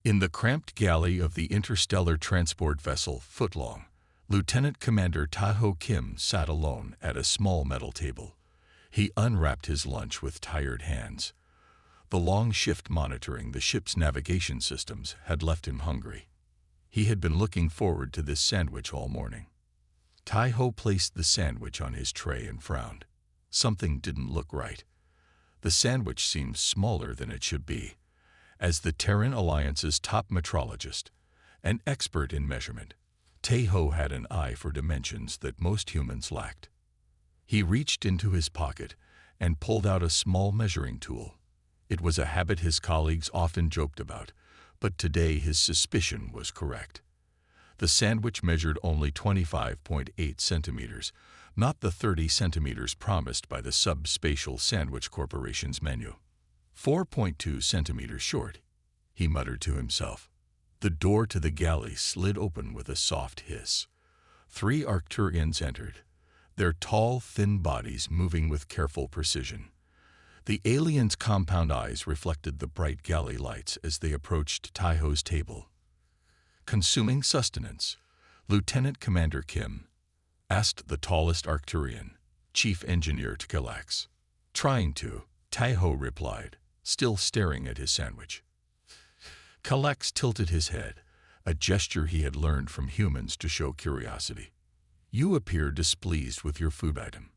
In the cramped galley of the interstellar transport vessel Footlong, Lieutenant Commander Tae-ho Kim sat alone at a small metal table. He unwrapped his lunch with tired hands. The long shift monitoring the ship's navigation systems had left him hungry. He had been looking forward to this sandwich all morning. Tae-ho placed the sandwich on his tray and frowned. Something didn't look right. The sandwich seemed smaller than it should be. As the Terran Alliance's top metrologist, an expert in measurement, Tae-ho had an eye for dimensions that most humans lacked. He reached into his pocket and pulled out a small measuring tool. It was a habit his colleagues often joked about, but today his suspicion was correct. The sandwich measured only 25.8 centimeters, not the 30 centimeters promised by the Subspatial Sandwich Corporation's menu. 4.2 centimeters short, he muttered to himself. The door to the galley slid open with a soft hiss. 3 Arcturians entered, their tall, thin bodies moving with careful precision. The aliens' compound eyes reflected the bright galley lights as they approached Tae-ho's table. Consuming sustenance, Lieutenant Commander Kim asked the tallest Arcturian, Chief Engineer Tkalax. Trying to, Tae-ho replied, still staring at his sandwich. Tkalax tilted his head, a gesture he had learned from humans to show curiosity. You appear displeased with your food item.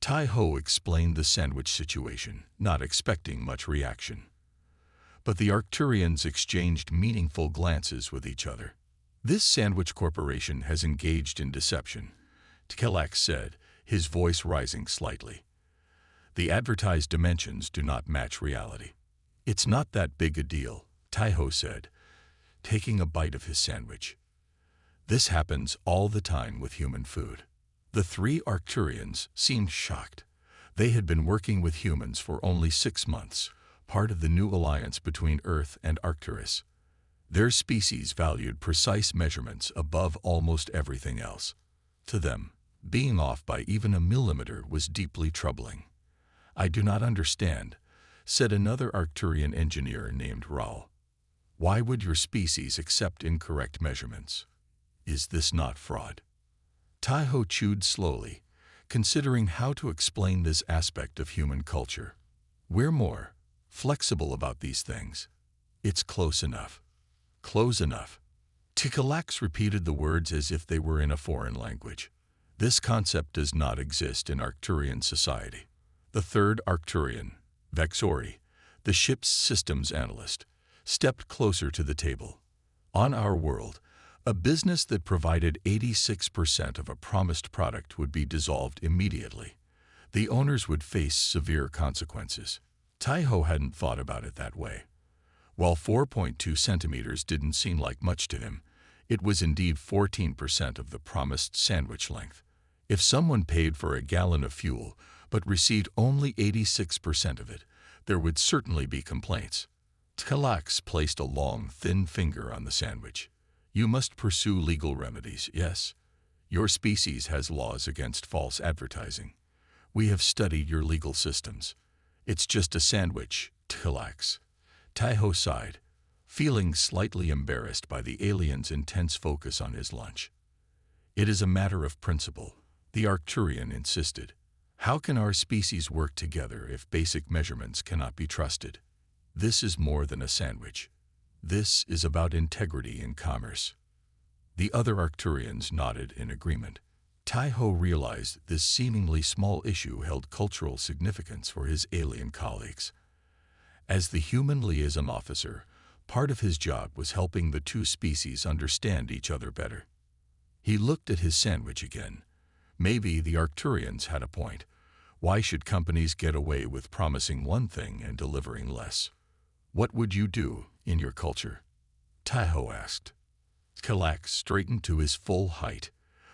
Tae-ho explained the sandwich situation, not expecting much reaction. But the Arcturians exchanged meaningful glances with each other. This sandwich corporation has engaged in deception, Tkalax said, his voice rising slightly. The advertised dimensions do not match reality. It's not that big a deal, Tae-ho said, taking a bite of his sandwich. This happens all the time with human food. The 3 Arcturians seemed shocked. They had been working with humans for only 6 months, part of the new alliance between Earth and Arcturus. Their species valued precise measurements above almost everything else. To them, being off by even a millimeter was deeply troubling. I do not understand, said another Arcturian engineer named Raul. Why would your species accept incorrect measurements? Is this not fraud? Tae-ho chewed slowly, considering how to explain this aspect of human culture. We're more flexible about these things. It's close enough. Close enough. Tkalax repeated the words as if they were in a foreign language. This concept does not exist in Arcturian society. The 3rd Arcturian, Vexori, the ship's systems analyst, stepped closer to the table. On our world, a business that provided 86% of a promised product would be dissolved immediately. The owners would face severe consequences. Tae-ho hadn't thought about it that way. While 4.2 centimeters didn't seem like much to him, it was indeed 14% of the promised sandwich length. If someone paid for a gallon of fuel but received only 86% of it, there would certainly be complaints. Tkalax placed a long, thin finger on the sandwich. You must pursue legal remedies, yes. Your species has laws against false advertising. We have studied your legal systems. It's just a sandwich, Tkalax. Tae-ho sighed, feeling slightly embarrassed by the alien's intense focus on his lunch. It is a matter of principle, the Arcturian insisted. How can our species work together if basic measurements cannot be trusted? This is more than a sandwich. This is about integrity in commerce. The other Arcturians nodded in agreement. Tae-ho realized this seemingly small issue held cultural significance for his alien colleagues. As the human liaison officer, part of his job was helping the 2 species understand each other better. He looked at his sandwich again. Maybe the Arcturians had a point. Why should companies get away with promising one thing and delivering less? What would you do in your culture? Tae-ho asked. Tkalax straightened to his full height.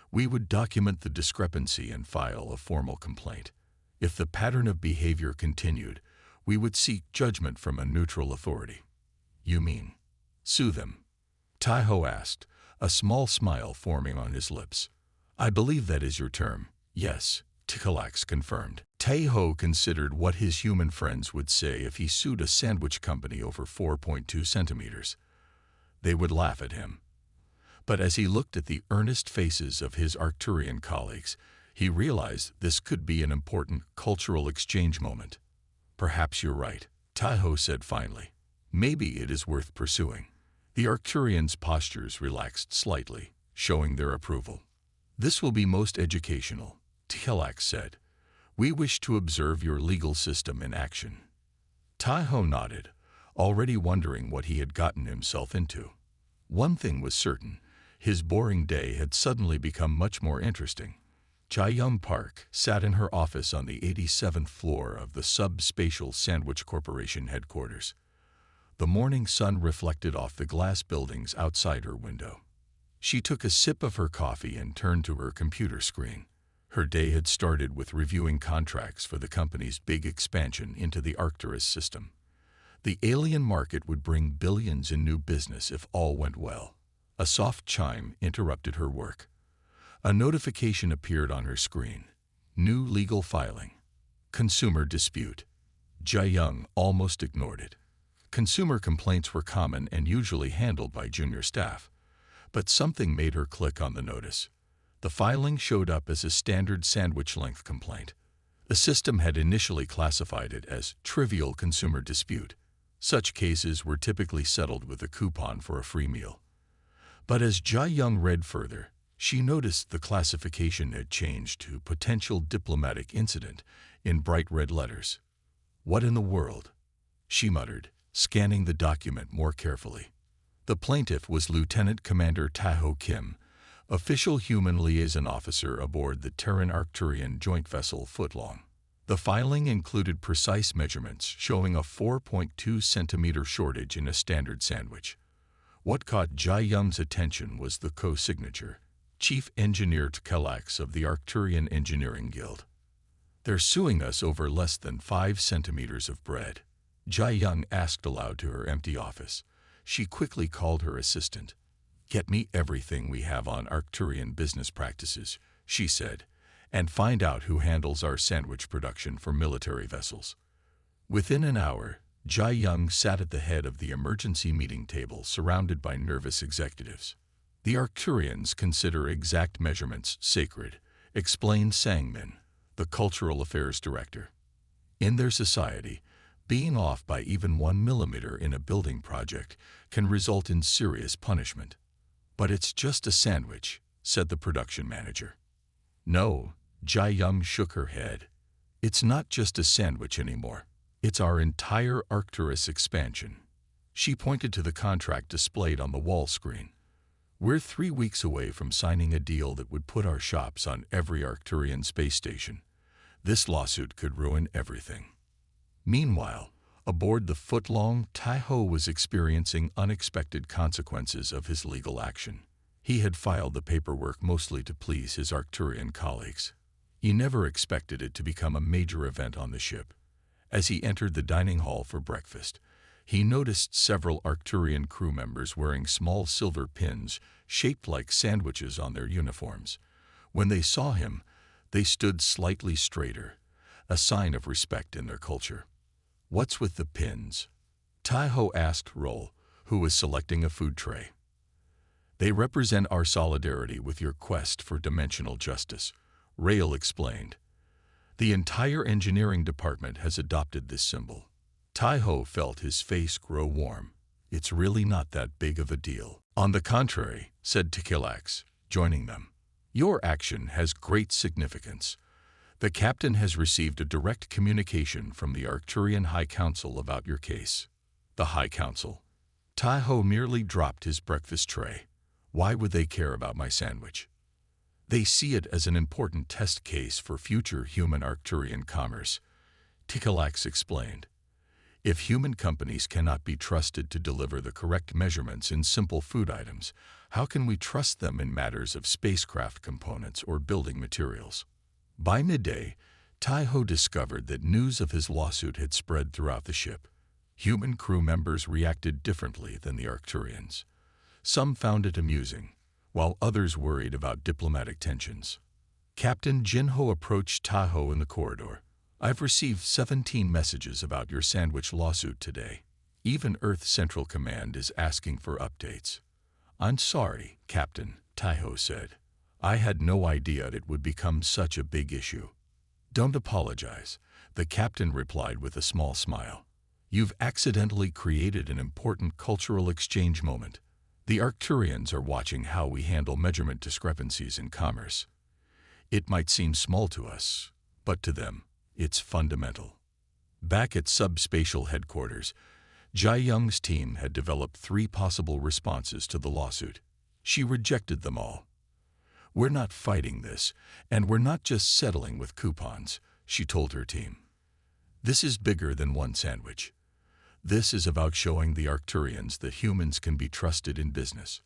We would document the discrepancy and file a formal complaint. If the pattern of behavior continued, we would seek judgment from a neutral authority. You mean, sue them? Tae-ho asked, a small smile forming on his lips. I believe that is your term. Yes, Tkalax confirmed. Tae-ho considered what his human friends would say if he sued a sandwich company over 4.2 centimeters. they would laugh at him. But as he looked at the earnest faces of his Arcturian colleagues, he realized this could be an important cultural exchange moment. "Perhaps you're right," Tahoe said finally. "Maybe it is worth pursuing." The Arcturians' postures relaxed slightly, showing their approval. "This will be most educational," Tikalax said. "We wish to observe your legal system in action." Tahoe nodded, already wondering what he had gotten himself into. One thing was certain: his boring day had suddenly become much more interesting. Jayum Park sat in her office on the 87th floor of the Subspatial Sandwich Corporation headquarters. The morning sun reflected off the glass buildings outside her window. She took a sip of her coffee and turned to her computer screen. Her day had started with reviewing contracts for the company's big expansion into the Arcturus system. The alien market would bring billions in new business if all went well. A soft chime interrupted her work. A notification appeared on her screen. New legal filing. Consumer dispute. Jae-young almost ignored it. Consumer complaints were common and usually handled by junior staff. But something made her click on the notice. The filing showed up as a standard sandwich-length complaint. The system had initially classified it as trivial consumer dispute. Such cases were typically settled with a coupon for a free meal. But as Jae-young read further, she noticed the classification had changed to potential diplomatic incident in bright red letters. "What in the world?" she muttered, scanning the document more carefully. The plaintiff was Lieutenant Commander Tahoe Kim, official human liaison officer aboard the Terran Arcturian joint vessel Footlong. The filing included precise measurements showing a 4.2 centimeter shortage in a standard sandwich. What caught Jae-young's attention was the co-signature, Chief Engineer Tikalax of the Arcturian Engineering Guild. "They're suing us over less than 5 centimeters of bread," Jae-young asked aloud to her empty office. She quickly called her assistant. "Get me everything we have on Arcturian business practices," she said, "and find out who handles our sandwich production for military vessels." Within an hour, Jae-young sat at the head of the emergency meeting table surrounded by nervous executives. "The Arcturians consider exact measurements sacred," explained Sang-min, the Cultural Affairs Director. "In their society, being off by even 1 millimeter in a building project can result in serious punishment." "But it's just a sandwich," said the production manager. "No," Jae-young shook her head. "It's not just a sandwich anymore. It's our entire Arcturus expansion." She pointed to the contract displayed on the wall screen. "We're 3 weeks away from signing a deal that would put our shops on every Arcturian space station. This lawsuit could ruin everything." Meanwhile, aboard the Footlong, Tahoe was experiencing unexpected consequences of his legal action. He had filed the paperwork mostly to please his Arcturian colleagues. He never expected it to become a major event on the ship. As he entered the dining hall for breakfast, he noticed several Arcturian crew members wearing small silver pins shaped like sandwiches on their uniforms. When they saw him, they stood slightly straighter, a sign of respect in their culture. "What's with the pins?" Tahoe asked Roll, who was selecting a food tray. "They represent our solidarity with your quest for dimensional justice," Rail explained. "The entire engineering department has adopted this symbol." Tahoe felt his face grow warm. "It's really not that big of a deal." "On the contrary," said Tikalax, joining them. "Your action has great significance. The captain has received a direct communication from the Arcturian High Council about your case." "The High Council?" Tahoe merely dropped his breakfast tray. "Why would they care about my sandwich?" "They see it as an important test case for future human Arcturian commerce," Tikalax explained. "If human companies cannot be trusted to deliver the correct measurements in simple food items, how can we trust them in matters of spacecraft components or building materials?" By midday, Tahoe discovered that news of his lawsuit had spread throughout the ship. Human crew members reacted differently than the Arcturians. Some found it amusing, while others worried about diplomatic tensions. Captain Jinho approached Tahoe in the corridor. "I've received 17 messages about your sandwich lawsuit today. Even Earth Central Command is asking for updates. I'm sorry, Captain, Taiho said. I had no idea it would become such a big issue. Don't apologize, the captain replied with a small smile. You've accidentally created an important cultural exchange moment. The Arcturians are watching how we handle measurement discrepancies in commerce. It might seem small to us, but to them, it's fundamental. Back at subspatial headquarters, Jai Young's team had developed 3 possible responses to the lawsuit. She rejected them all. We're not fighting this, and we're not just settling with coupons, she told her team. This is bigger than one sandwich. This is about showing the Arcturians that humans can be trusted in business.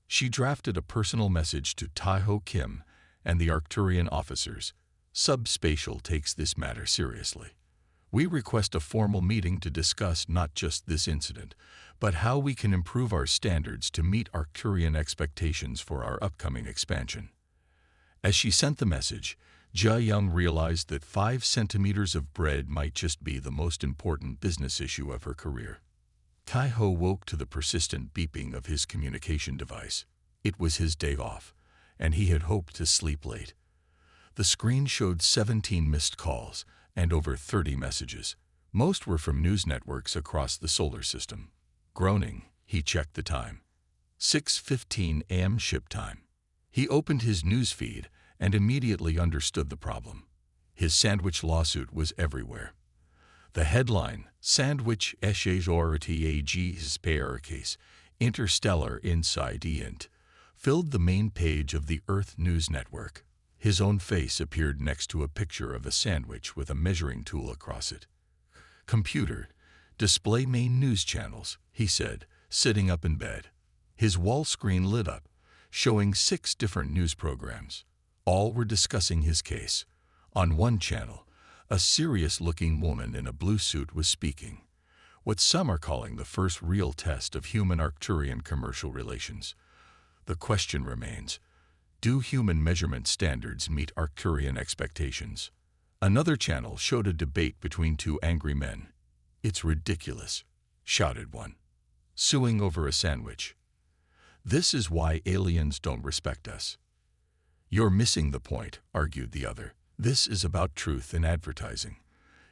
She drafted a personal message to Taiho Kim and the Arcturian officers. Subspatial takes this matter seriously. We request a formal meeting to discuss not just this incident, but how we can improve our standards to meet Arcturian expectations for our upcoming expansion. As she sent the message, Jia Young realized that 5 centimeters of bread might just be the most important business issue of her career. Taiho woke to the persistent beeping of his communication device. It was his day off, and he had hoped to sleep late. The screen showed 17 missed calls and over 30 messages. Most were from news networks across the solar system. Groaning, he checked the time. 6:15 a.m. ship time. He opened his news feed and immediately understood the problem. His sandwich lawsuit was everywhere. The headline, Sandwich HFY case, Interstellar Inside Int, filled the main page of the Earth News Network. His own face appeared next to a picture of a sandwich with a measuring tool across it. Computer, display main news channels, he said, sitting up in bed. His wall screen lit up, showing 6 different news programs. All were discussing his case. On one channel, a serious-looking woman in a blue suit was speaking. What some are calling the first real test of human-Arcturian commercial relations. The question remains, do human measurement standards meet Arcturian expectations? Another channel showed a debate between 2 angry men. It's ridiculous, shouted one, suing over a sandwich. This is why aliens don't respect us. You're missing the point, argued the other. This is about truth in advertising.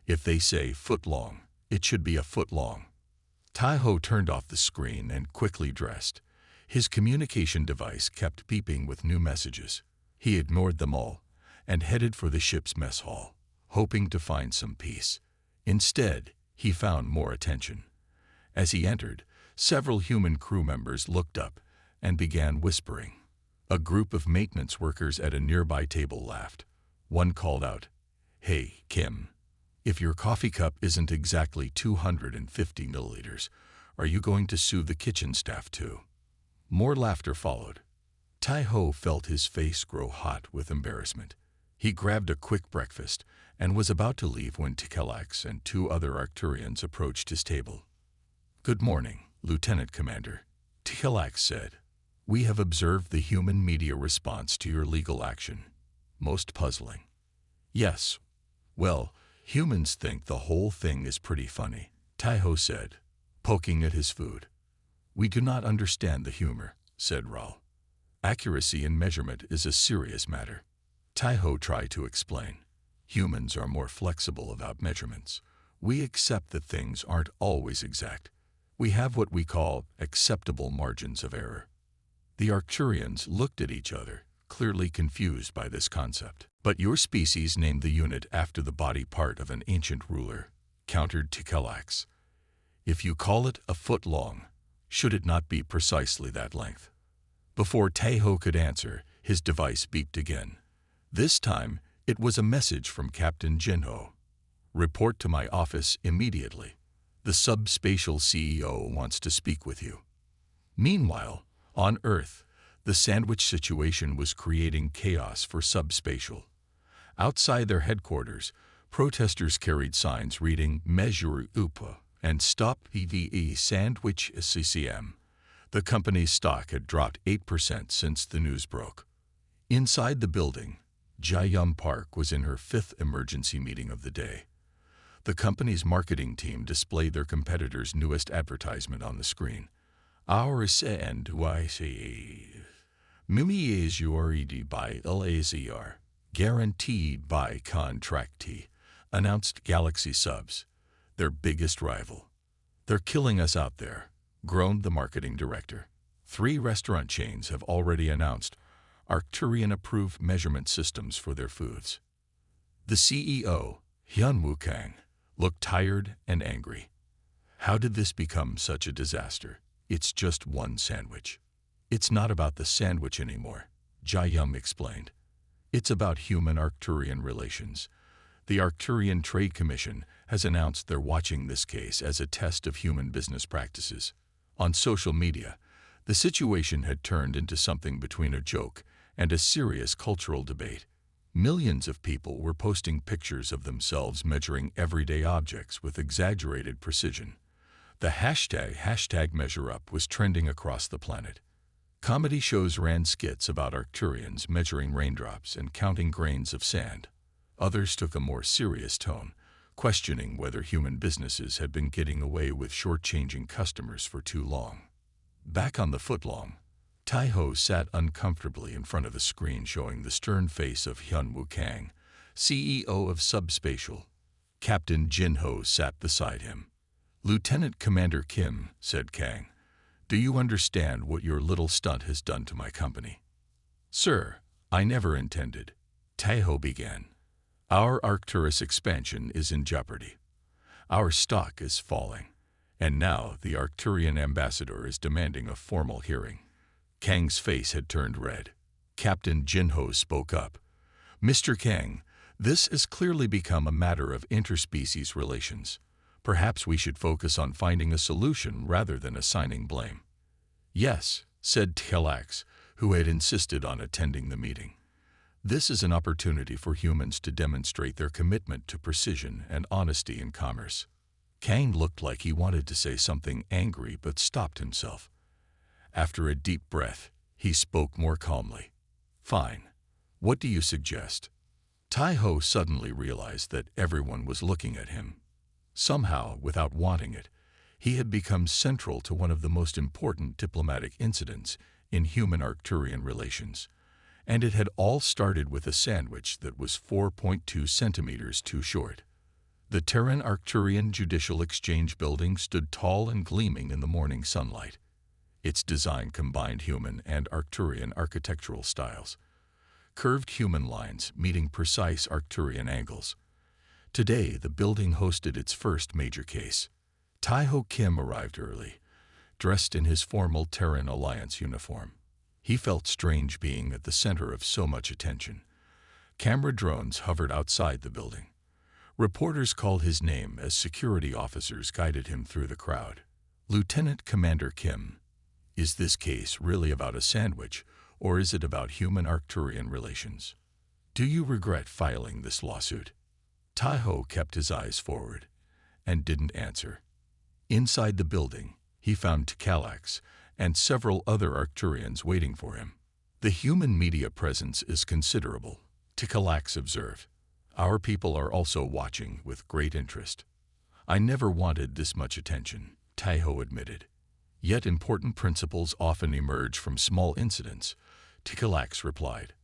If they say foot long, it should be a foot long. Taiho turned off the screen and quickly dressed. His communication device kept beeping with new messages. He ignored them all and headed for the ship's mess hall, hoping to find some peace. Instead, he found more attention. As he entered, several human crew members looked up and began whispering. A group of maintenance workers at a nearby table laughed. One called out, "Hey, Kim, if your coffee cup isn't exactly 250 milliliters, are you going to sue the kitchen staff too?" More laughter followed. Taiho felt his face grow hot with embarrassment. He grabbed a quick breakfast and was about to leave when Tikelax and 2 other Arcturians approached his table. "Good morning, Lieutenant Commander," Tikelax said. "We have observed the human media response to your legal action. Most puzzling." "Yes. Well, humans think the whole thing is pretty funny," Taiho said, poking at his food. "We do not understand the humor," said Raul. "Accuracy in measurement is a serious matter." Taiho tried to explain. "Humans are more flexible about measurements. We accept that things aren't always exact. We have what we call acceptable margins of error." The Arcturians looked at each other, clearly confused by this concept. "But your species named the unit after the body part of an ancient ruler," countered Tikelax. "If you call it a foot long, should it not be precisely that length?" Before Taiho could answer, his device beeped again. This time, it was a message from Captain Jinho. "Report to my office immediately. The subspatial CEO wants to speak with you." Meanwhile, on Earth, the sandwich situation was creating chaos for subspatial. Outside their headquarters, protesters carried signs reading "Measure UPA" and "Stop PVE Sandwich CCM." The company's stock had dropped 8% since the news broke. Inside the building, Jayum Park was in her 5th emergency meeting of the day. The company's marketing team displayed their competitor's newest advertisement on the screen. Our HFY Mimi is URED by LAZR, guaranteed by contractee, announced Galaxy Subs, their biggest rival. They're killing us out there, groaned the marketing director. 3 restaurant chains have already announced Arcturian-approved measurement systems for their foods. The CEO, Hyunwoo Kang, looked tired and angry. How did this become such a disaster? It's just one sandwich. It's not about the sandwich anymore, Jae-yum explained. It's about human-Arcturian relations. The Arcturian Trade Commission has announced they're watching this case as a test of human business practices. On social media, the situation had turned into something between a joke and a serious cultural debate. Millions of people were posting pictures of themselves measuring everyday objects with exaggerated precision. The hashtag #MeasureUp was trending across the planet. Comedy shows ran skits about Arcturians measuring raindrops and counting grains of sand. Others took a more serious tone, questioning whether human businesses had been getting away with shortchanging customers for too long. Back on the footlong, Tae-ho sat uncomfortably in front of the screen showing the stern face of Hyunwoo Kang, CEO of Subspatial. Captain Jin-ho sat beside him. "Lieutenant Commander Kim," said Kang, "do you understand what your little stunt has done to my company?" "Sir, I never intended," Tae-ho began. "Our Arcturus expansion is in jeopardy. Our stock is falling, and now the Arcturian ambassador is demanding a formal hearing." Kang's face had turned red. Captain Jin-ho spoke up. "Mr. Kang, this has clearly become a matter of interspecies relations. Perhaps we should focus on finding a solution rather than assigning blame." "Yes," said Tlax, who had insisted on attending the meeting. "This is an opportunity for humans to demonstrate their commitment to precision and honesty in commerce." Kang looked like he wanted to say something angry but stopped himself. After a deep breath, he spoke more calmly. "Fine. What do you suggest?" Tae-ho suddenly realized that everyone was looking at him. Somehow, without wanting it, he had become central to one of the most important diplomatic incidents in human-Arcturian relations. And it had all started with a sandwich that was 4.2 centimeters too short. The Terran-Arcturian Judicial Exchange building stood tall and gleaming in the morning sunlight. Its design combined human and Arcturian architectural styles. Curved human lines meeting precise Arcturian angles. Today, the building hosted its first major case. Tae-ho Kim arrived early, dressed in his formal Terran Alliance uniform. He felt strange being at the center of so much attention. Camera drones hovered outside the building. Reporters called his name as security officers guided him through the crowd. "Lieutenant Commander Kim, is this case really about a sandwich, or is it about human-Arcturian relations? Do you regret filing this lawsuit?" Tae-ho kept his eyes forward and didn't answer. Inside the building, he found Tlax and several other Arcturians waiting for him. "The human media presence is considerable," Tlax observed. "Our people are also watching with great interest." "I never wanted this much attention," Tae-ho admitted. "Yet important principles often emerge from small incidents," Tlax replied.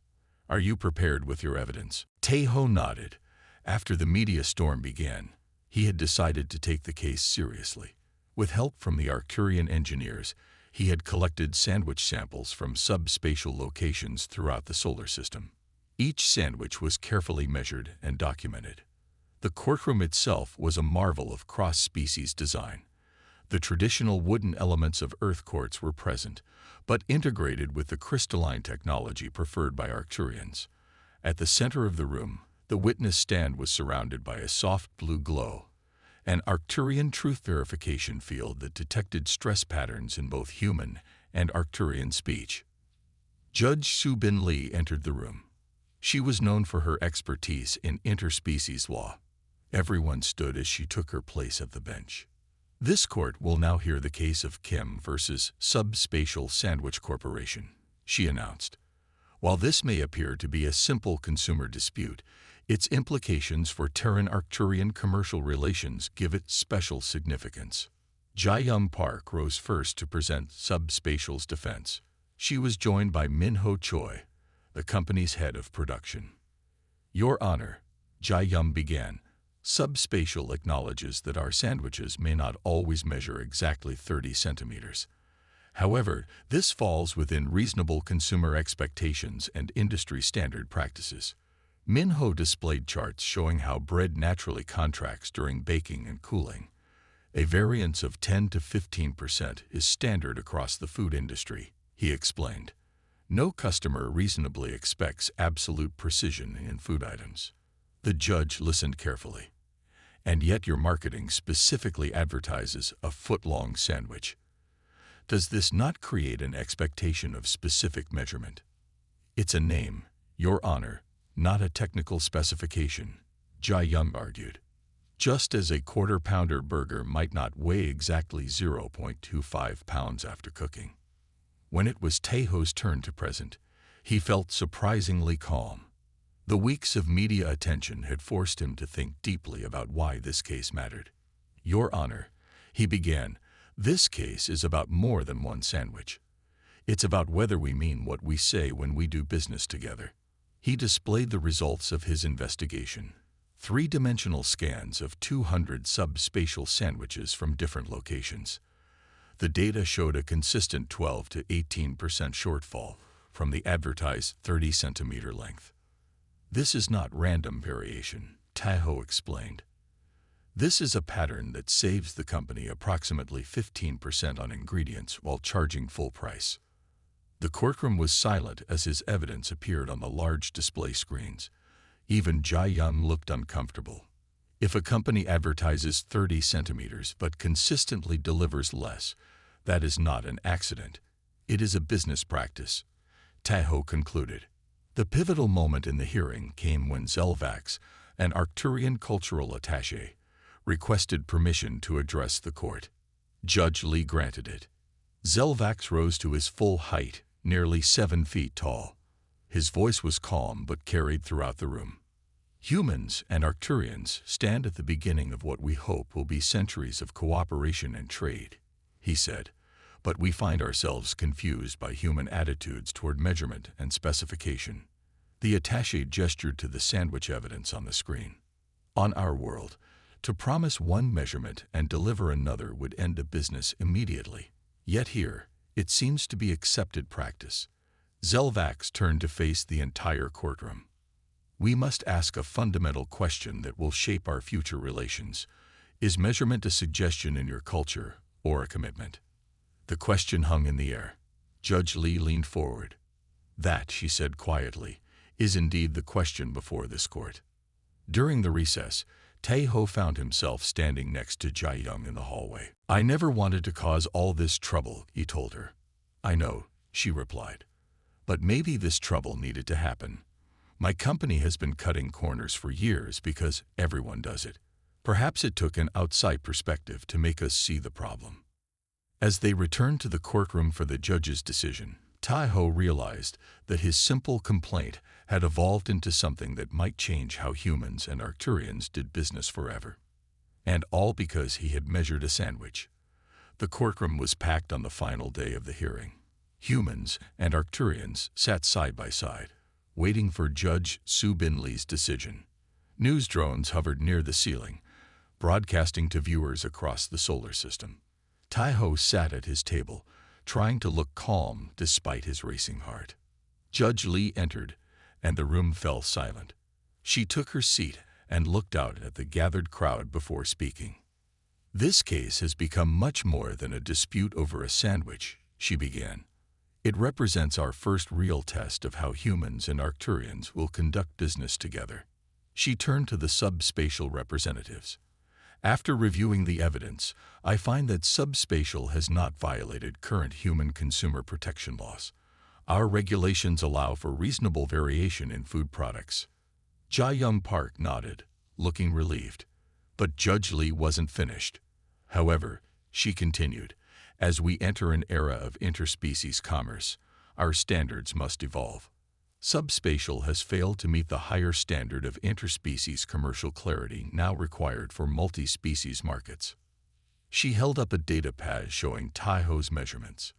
"Are you prepared with your evidence?" Tae-ho nodded. After the media storm began, he had decided to take the case seriously. With help from the Arcturian engineers, he had collected sandwich samples from subspatial locations throughout the solar system. Each sandwich was carefully measured and documented. The courtroom itself was a marvel of cross-species design. The traditional wooden elements of Earth courts were present, but integrated with the crystalline technology preferred by Arcturians. At the center of the room, the witness stand was surrounded by a soft blue glow, an Arcturian truth verification field that detected stress patterns in both human and Arcturian speech. Judge Su-bin Lee entered the room. She was known for her expertise in interspecies law. Everyone stood as she took her place at the bench. "This court will now hear the case of Kim versus Subspatial Sandwich Corporation," she announced. "While this may appear to be a simple consumer dispute, Its implications for Terran-Arcturian commercial relations give it special significance. Jae-young Park rose first to present Subspatial's defense. She was joined by Min-ho Choi, the company's head of production. Your Honor, Jae-young began, Subspatial acknowledges that our sandwiches may not always measure exactly 30 centimeters. However, this falls within reasonable consumer expectations and industry standard practices. Min-ho displayed charts showing how bread naturally contracts during baking and cooling. A variance of 10 to 15% is standard across the food industry, he explained. No customer reasonably expects absolute precision in food items. The judge listened carefully. And yet your marketing specifically advertises a foot-long sandwich. Does this not create an expectation of specific measurement? It's a name, Your Honor, not a technical specification, Jae-young argued. Just as a quarter-pounder burger might not weigh exactly 0.25 pounds after cooking. When it was Taeho's turn to present, he felt surprisingly calm. The weeks of media attention had forced him to think deeply about why this case mattered. Your Honor, he began, this case is about more than one sandwich. It's about whether we mean what we say when we do business together. He displayed the results of his investigation. Three-dimensional scans of 200 subspatial sandwiches from different locations. The data showed a consistent 12 to 18% shortfall from the advertised 30-centimeter length. This is not random variation, Taeho explained. This is a pattern that saves the company approximately 15% on ingredients while charging full price. The courtroom was silent as his evidence appeared on the large display screens. Even Jae-young looked uncomfortable. If a company advertises 30 centimeters but consistently delivers less, that is not an accident. It is a business practice, Taeho concluded. The pivotal moment in the hearing came when Zelvax, an Arcturian cultural attaché, requested permission to address the court. Judge Lee granted it. Zelvax rose to his full height, nearly 7 feet tall. His voice was calm but carried throughout the room. Humans and Arcturians stand at the beginning of what we hope will be centuries of cooperation and trade, he said, but we find ourselves confused by human attitudes toward measurement and specification. The attaché gestured to the sandwich evidence on the screen. On our world, to promise one measurement and deliver another would end a business immediately. Yet here, it seems to be accepted practice. Zelvax turned to face the entire courtroom. We must ask a fundamental question that will shape our future relations. Is measurement a suggestion in your culture or a commitment? The question hung in the air. Judge Lee leaned forward. That, she said quietly, is indeed the question before this court. During the recess, Taeho found himself standing next to Jae-young in the hallway. I never wanted to cause all this trouble, he told her. I know, she replied. But maybe this trouble needed to happen. My company has been cutting corners for years because everyone does it. Perhaps it took an outside perspective to make us see the problem. As they returned to the courtroom for the judge's decision, Taeho realized that his simple complaint had evolved into something that might change how humans and Arcturians did business forever. And all because he had measured a sandwich. The courtroom was packed on the final day of the hearing. Humans and Arcturians sat side by side, waiting for Judge Soo Bin Lee's decision. News drones hovered near the ceiling, broadcasting to viewers across the solar system. Taeho sat at his table, trying to look calm despite his racing heart. Judge Lee entered, and the room fell silent. She took her seat and looked out at the gathered crowd before speaking. This case has become much more than a dispute over a sandwich, she began. It represents our first real test of how humans and Arcturians will conduct business together. She turned to the subspatial representatives. After reviewing the evidence, I find that subspatial has not violated current human consumer protection laws. Our regulations allow for reasonable variation in food products. Jae-young Park nodded, looking relieved. But Judge Lee wasn't finished. However, she continued, as we enter an era of interspecies commerce, our standards must evolve. Subspatial has failed to meet the higher standard of interspecies commercial clarity now required for multi-species markets. She held up a data pad showing Taiho's measurements.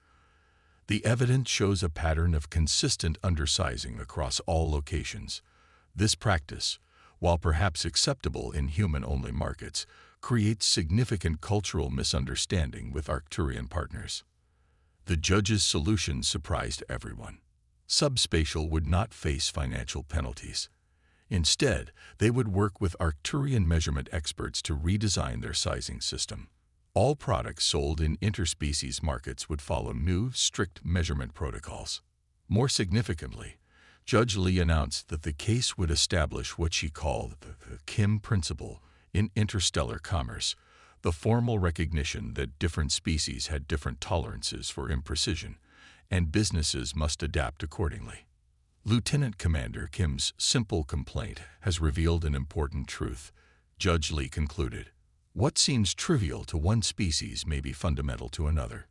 The evidence shows a pattern of consistent undersizing across all locations. This practice, while perhaps acceptable in human-only markets, creates significant cultural misunderstanding with Arcturian partners. The judge's solution surprised everyone. Subspatial would not face financial penalties. Instead, they would work with Arcturian measurement experts to redesign their sizing system. All products sold in interspecies markets would follow new, strict measurement protocols. More significantly, Judge Lee announced that the case would establish what she called the Kim principle in interstellar commerce, the formal recognition that different species had different tolerances for imprecision, and businesses must adapt accordingly. Lieutenant Commander Kim's simple complaint has revealed an important truth, Judge Lee concluded. What seems trivial to one species may be fundamental to another.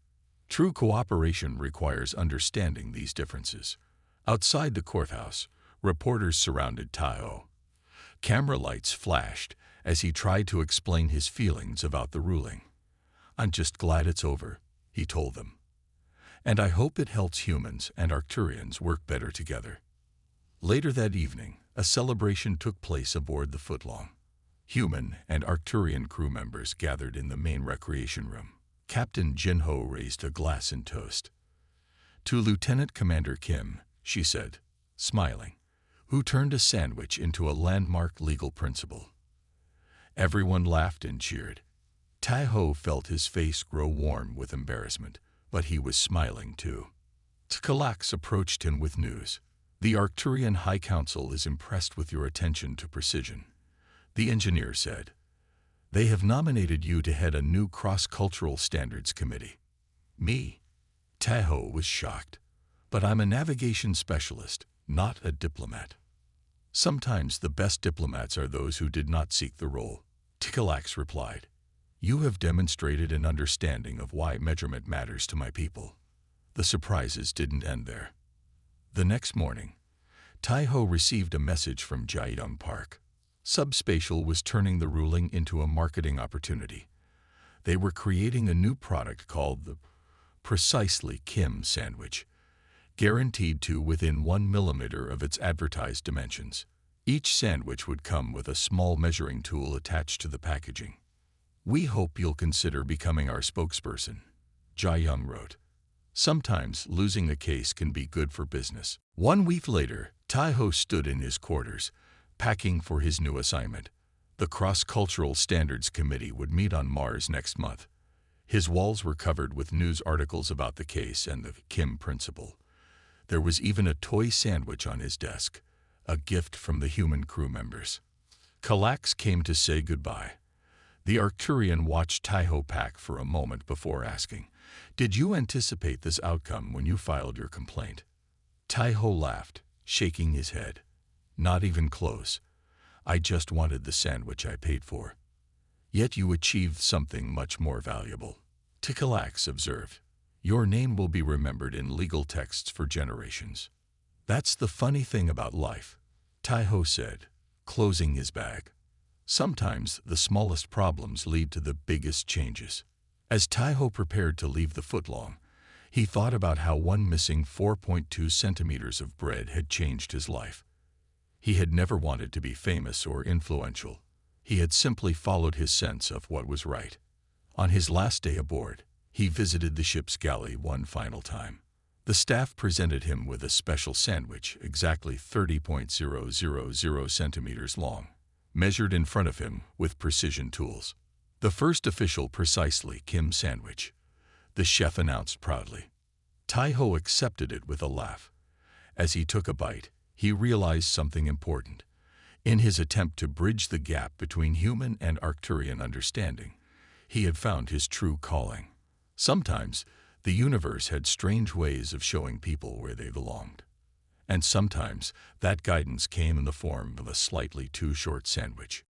True cooperation requires understanding these differences. Outside the courthouse, reporters surrounded Taiho. Camera lights flashed as he tried to explain his feelings about the ruling. "I'm just glad it's over," he told them. "And I hope it helps humans and Arcturians work better together." Later that evening, a celebration took place aboard the Footlong. Human and Arcturian crew members gathered in the main recreation room. Captain Jinho raised a glass in toast. "To Lieutenant Commander Kim," she said, smiling, "who turned a sandwich into a landmark legal principle." Everyone laughed and cheered. Taiho felt his face grow warm with embarrassment, but he was smiling too. Tkalax approached him with news. "The Arcturian High Council is impressed with your attention to precision," the engineer said. "They have nominated you to head a new cross-cultural standards committee." "Me?" Taiho was shocked. "But I'm a navigation specialist, not a diplomat." "Sometimes the best diplomats are those who did not seek the role," Tkalax replied. "You have demonstrated an understanding of why measurement matters to my people." The surprises didn't end there. The next morning, Taiho received a message from Jaeyoung Park. Subspatial was turning the ruling into a marketing opportunity. They were creating a new product called the Precisely Kim sandwich, guaranteed to within 1 millimeter of its advertised dimensions. Each sandwich would come with a small measuring tool attached to the packaging. "We hope you'll consider becoming our spokesperson," Jaeyoung wrote. "Sometimes losing a case can be good for business." 1 week later, Taiho stood in his quarters, packing for his new assignment. The Cross-Cultural Standards Committee would meet on Mars next month. His walls were covered with news articles about the case and the Kim principle. There was even a toy sandwich on his desk, a gift from the human crew members. Kalax came to say goodbye. The Arcturian watched Taiho pack for a moment before asking, "Did you anticipate this outcome when you filed your complaint?" Taiho laughed, shaking his head. "Not even close. I just wanted the sandwich I paid for." "Yet you achieved something much more valuable," Tikalax observed. "Your name will be remembered in legal texts for generations." "That's the funny thing about life," Taiho said, closing his bag. "Sometimes the smallest problems lead to the biggest changes." As Taiho prepared to leave the Footlong, he thought about how one missing 4.2 centimeters of bread had changed his life. He had never wanted to be famous or influential. He had simply followed his sense of what was right. On his last day aboard, he visited the ship's galley one final time. The staff presented him with a special sandwich exactly 30.000 centimeters long, measured in front of him with precision tools. "The first official Precisely Kim sandwich," the chef announced proudly. Taiho accepted it with a laugh. As he took a bite, he realized something important. In his attempt to bridge the gap between human and Arcturian understanding, he had found his true calling. Sometimes, the universe had strange ways of showing people where they belonged. And sometimes, that guidance came in the form of a slightly too short sandwich.